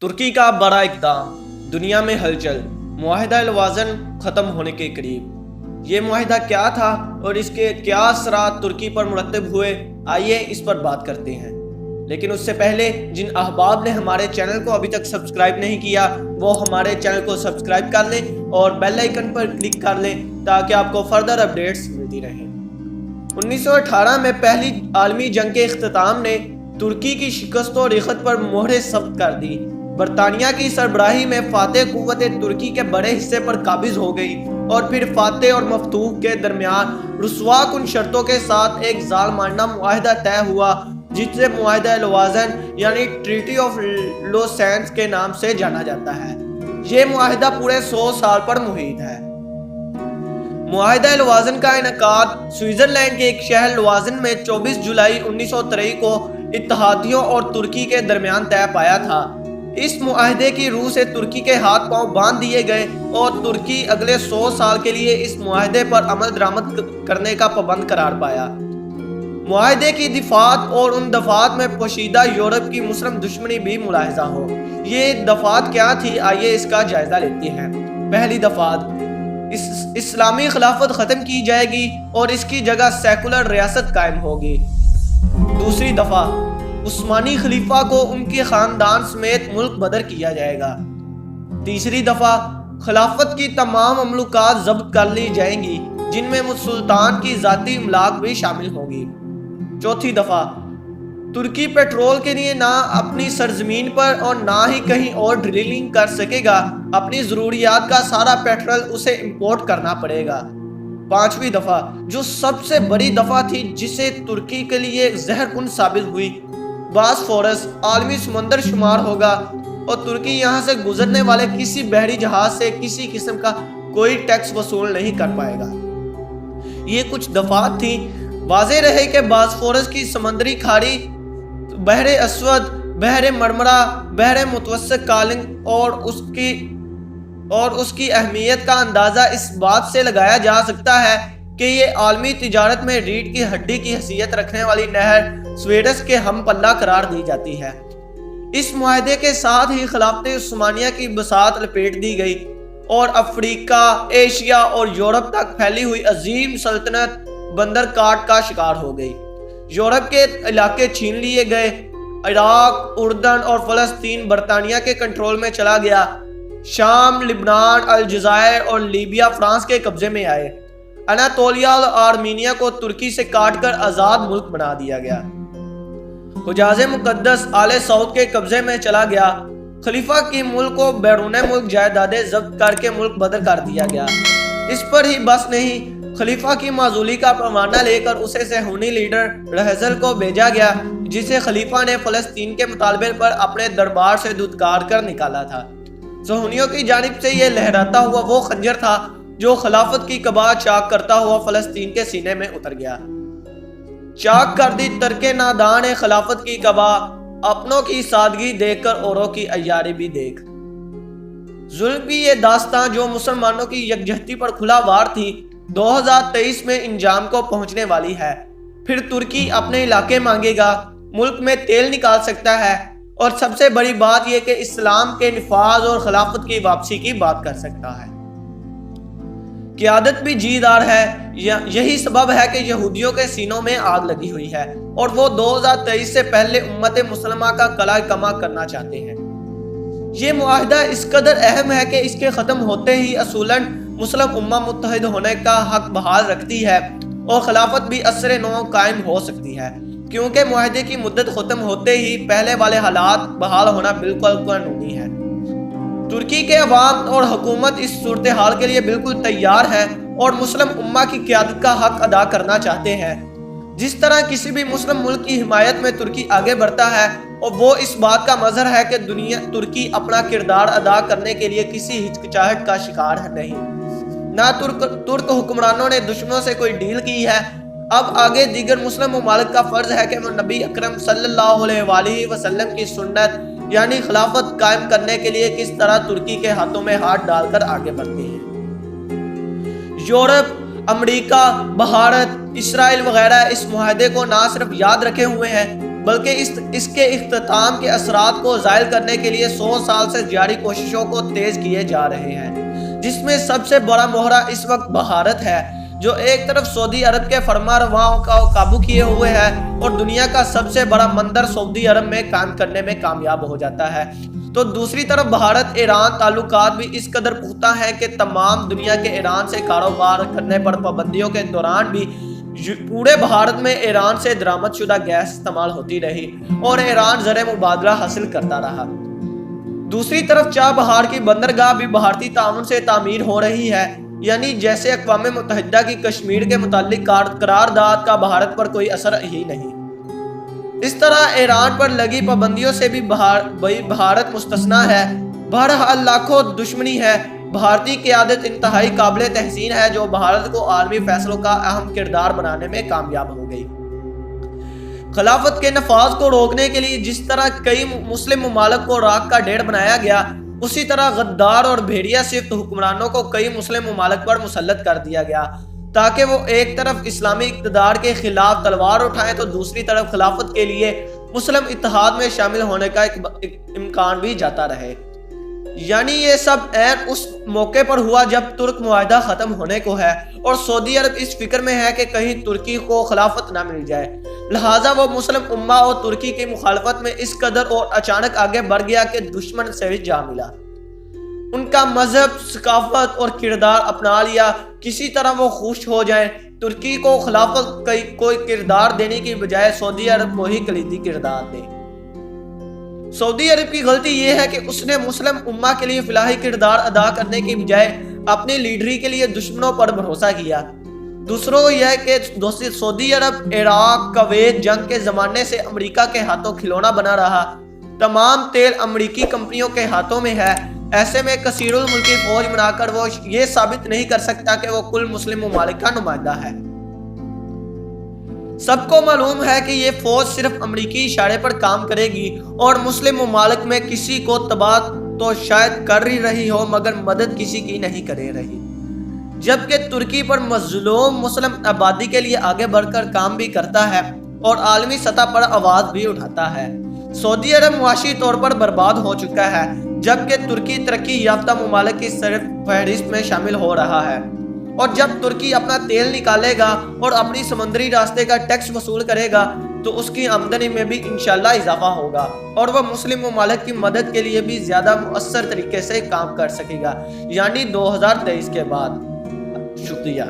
तुर्की का बड़ा इक़दाम, दुनिया में हलचल, मुआहिदा लवाज़न ख़त्म होने के करीब। ये मुआहिदा क्या था और इसके क्या असरात तुर्की पर मुरतब हुए, आइए इस पर बात करते हैं। लेकिन उससे पहले जिन अहबाब ने हमारे चैनल को अभी तक सब्सक्राइब नहीं किया वो हमारे चैनल को सब्सक्राइब कर लें और बेल आइकन पर क्लिक कर लें ताकि आपको फर्दर अपडेट्स मिलती रहें। 1918 में पहली आलमी जंग के इख्तिताम ने तुर्की की शिकस्त और रिखत पर मोहरे सख्त कर दी। बरतानिया की सरबराही में फातेह कुव्वत तुर्की के बड़े हिस्से पर काबिज हो गई और फिर फातेह और मफतूह के दरमियान रुस्वा कुन शर्तों के साथ एक जालमाना मुआहिदा तय हुआ जिसे मुआहिदा लवाज़न यानी ट्रीटी ऑफ लोसेंस के नाम से जाना जाता है। ये मुआहिदा पूरे 100 साल पर मुहित है। मुआहिदा लवाज़न का इनकाद स्विट्ज़रलैंड के एक शहर लवाज़न में 24 जुलाई 1923 को इत्तेहादियों और तुर्की के दरमियान तय पाया था। इस मुआहिदे की रूह से तुर्की के हाथ पांव बांध दिए गए और तुर्की अगले 100 साल के लिए इस मुआहिदे पर अमल दरामद करने का पाबंद करार पाया। मुआहिदे की दिफात और उन दफात में पोशीदा यूरोप की मुस्लिम दुश्मनी भी मुलाहिजा हो। ये दफात क्या थी, आइए इसका जायजा लेते हैं। पहली दफात, इस्लामी खिलाफत ख़त्म की जाएगी और इसकी जगह सेकुलर रियासत कायम होगी। दूसरी दफा, उस्मानी खलीफा को उनके खानदान समेत मुल्क बदर किया जाएगा। तीसरी दफा, खिलाफत की तमाम ममलूकात जब्त कर ली जाएंगी जिनमें सुल्तान की जाती इमलाक भी शामिल होगी। चौथी दफा, तुर्की पेट्रोल के लिए ना अपनी सरजमीन पर और ना ही कहीं और ड्रिलिंग कर सकेगा। अपनी जरूरियात का सारा पेट्रोल उसे इंपोर्ट करना पड़ेगा। पांचवी दफा, जो सबसे बड़ी दफा थी जिसे तुर्की के लिए जहरकुन साबित हुई, बॉस्फोरस आलमी समंदर शुमार होगा और तुर्की यहाँ से गुजरने वाले किसी बहरी जहाज से किसी किस्म का कोई टैक्स वसूल नहीं कर पाएगा। ये कुछ दफात थी। वाज़े रहे कि बॉस्फोरस की समंदरी खाड़ी, बहरे अस्वद, बहरे मरमरा, बहरे मुतवस्सित कालिंग और उसकी अहमियत का अंदाज़ा इस बात से लगाया जा सकता है कि ये आलमी तिजारत में रीढ़ की हड्डी की हैसियत रखने वाली नहर स्वीडन के हम पल्ला करार दी जाती है। इस मुआहिदे के साथ ही खिलाफत उस्मानिया की बसात लपेट दी गई और अफ्रीका, एशिया और यूरोप तक फैली हुई अजीम सल्तनत बंदर काट का शिकार हो गई। यूरोप के इलाके छीन लिए गए। इराक, उर्दन और फलस्तीन बरतानिया के कंट्रोल में चला गया। शाम, लिबनान, अलजायर और लीबिया फ्रांस के कब्जे में आए। अनातोलिया और आर्मीनिया को तुर्की से काटकर आज़ाद मुल्क बना दिया गया। हुजाज़े मुकद्दस आले सऊद के कब्जे में चला गया। खलीफा की मुल्क को बैरून मुल्क जायदादें जब्त करके मुल्क बदर कर दिया गया। इस पर ही बस नहीं, खलीफा की माजूली का पैमाना लेकर उसे सेहूनी लीडर रहजल को भेजा गया जिसे खलीफा ने फलस्तीन के मुतालबे पर अपने दरबार से दुत्कार कर निकाला था। सेहूनियों की जानिब से यह लहराता हुआ वो खंजर था जो खिलाफत की कबा चाक करता हुआ फलस्तीन के सीने में उतर गया। चाक कर दी तरके नादान खिलाफत की कबा, अपनों की सादगी देखकर औरों की अय्यारी भी देख। जुल्म की ये दास्तां जो मुसलमानों की यकजहती पर खुला वार थी 2023 में इंजाम को पहुंचने वाली है। फिर तुर्की अपने इलाके मांगेगा, मुल्क में तेल निकाल सकता है और सबसे बड़ी बात यह कि इस्लाम के निफाज और खिलाफत की वापसी की बात कर सकता है। क़यादत भी जीदार है। यही सबब है कि यहूदियों के सीनों में आग लगी हुई है और वो 2023 से पहले उम्मत मुसलमा का कला कमा करना चाहते हैं। ये मुआहिदा इस कदर अहम है कि इसके ख़त्म होते ही असूलन मुस्लिम उम्मा मुत्तहिद होने का हक बहाल रखती है और खिलाफत भी असर नौ कायम हो सकती है, क्योंकि मुआहिदे की मुद्दत ख़त्म होते ही पहले वाले हालात बहाल होना बिल्कुल कानूनी है। तुर्की के अवाम और हुकूमत इस सूरत हाल के लिए बिल्कुल तैयार है और मुस्लिम उम्मा की क़यादत का हक अदा करना चाहते हैं। जिस तरह किसी भी मुस्लिम मुल्क की हिमायत में तुर्की आगे बढ़ता है और वो इस बात का मजहर है कि तुर्की अपना किरदार अदा करने के लिए किसी हिचकिचाहट का शिकार है नहीं। ना तुर्क हुक्मरानों ने दुश्मनों से कोई डील की है। अब आगे दीगर मुस्लिम ममालिक का फर्ज है कि वो नबी अकरम सल्लल्लाहु अलैहि वसल्लम की सुन्नत यानी खिलाफत कायम करने के लिए किस तरह तुर्की के हाथों में हाथ डालकर आगे बढ़ते हैं। यूरोप, अमेरिका, भारत, इसराइल वगैरह इस मुआहिदे को ना सिर्फ याद रखे हुए हैं بلکہ اس کے اختتام کے اثرات کو زائل کرنے کے لیے 100 سال سے جاری کوششوں کو تیز کیے جا رہے ہیں، جس میں سب سے بڑا مہرہ اس وقت بھارت ہے، جو ایک طرف سعودی عرب کے فرما رواؤں کا قابو کیے ہوئے ہے اور دنیا کا سب سے بڑا بندر سعودی عرب میں قائم کرنے میں کامیاب ہو جاتا ہے، تو دوسری طرف بھارت ایران تعلقات بھی اس قدر پختہ ہیں کہ تمام دنیا کے ایران سے کاروبار کرنے پر پابندیوں کے دوران بھی پورے بھارت میں ایران سے درآمد شدہ گیس استعمال ہوتی رہی اور ایران زر مبادلہ حاصل کرتا رہا۔ دوسری طرف چاہ بہار کی بندرگاہ بھی بھارتی تعاون سے تعمیر ہو رہی ہے، یعنی جیسے اقوام متحدہ کی کشمیر کے متعلق قرارداد کا بھارت پر کوئی اثر ہی نہیں، اس طرح ایران پر لگی پابندیوں سے بھی بھارت مستثنا ہے۔ بہرحال لاکھوں دشمنی ہے، بھارتی قیادت انتہائی قابل تحسین ہے جو بھارت کو عالمی فیصلوں کا اہم کردار بنانے میں کامیاب ہو گئی۔ خلافت کے نفاذ کو روکنے کے لیے جس طرح کئی مسلم ممالک کو راکھ کا ڈھیر بنایا گیا، اسی طرح غدار اور بھیڑیا صفت حکمرانوں کو کئی مسلم ممالک پر مسلط کر دیا گیا تاکہ وہ ایک طرف اسلامی اقتدار کے خلاف تلوار اٹھائیں تو دوسری طرف خلافت کے لیے مسلم اتحاد میں شامل ہونے کا امکان بھی جاتا رہے۔ یعنی یہ سب عین اس موقع پر ہوا جب ترک معاہدہ ختم ہونے کو ہے اور سعودی عرب اس فکر میں ہے کہ کہیں ترکی کو خلافت نہ مل جائے، لہٰذا وہ مسلم امہ اور ترکی کی مخالفت میں اس قدر اور اچانک آگے بڑھ گیا کہ دشمن سے جا ملا، ان کا مذہب، ثقافت اور کردار اپنا لیا، کسی طرح وہ خوش ہو جائیں۔ ترکی کو خلافت کوئی کردار دینے کی بجائے سعودی عرب کو ہی کلیدی کردار دے۔ سعودی عرب کی غلطی یہ ہے کہ اس نے مسلم امہ کے لیے فلاحی کردار ادا کرنے کی بجائے اپنی لیڈری کے لیے دشمنوں پر بھروسہ کیا۔ دوسروں یہ ہے کہ سعودی عرب عراق کویت جنگ کے زمانے سے امریکہ کے ہاتھوں کھلونا بنا رہا، تمام تیل امریکی کمپنیوں کے ہاتھوں میں ہے، ایسے میں کثیر الملکی فوج بنا کر وہ یہ ثابت نہیں کر سکتا کہ وہ کل مسلم ممالک کا نمائندہ ہے۔ سب کو معلوم ہے کہ یہ فوج صرف امریکی اشارے پر کام کرے گی اور مسلم ممالک میں کسی کو تباہ تو شاید کر ہی رہی ہو مگر مدد کسی کی نہیں کرے رہی، جبکہ ترکی پر مظلوم مسلم آبادی کے لیے آگے بڑھ کر کام بھی کرتا ہے اور عالمی سطح پر آواز بھی اٹھاتا ہے۔ سعودی عرب معاشی طور پر برباد ہو چکا ہے، جبکہ ترکی ترقی یافتہ ممالک کی فہرست میں شامل ہو رہا ہے، اور جب ترکی اپنا تیل نکالے گا اور اپنی سمندری راستے کا ٹیکس وصول کرے گا تو اس کی آمدنی میں بھی انشاءاللہ اضافہ ہوگا اور وہ مسلم ممالک کی مدد کے لیے بھی زیادہ مؤثر طریقے سے کام کر سکے گا، یعنی 2023 کے بعد۔ شکریہ۔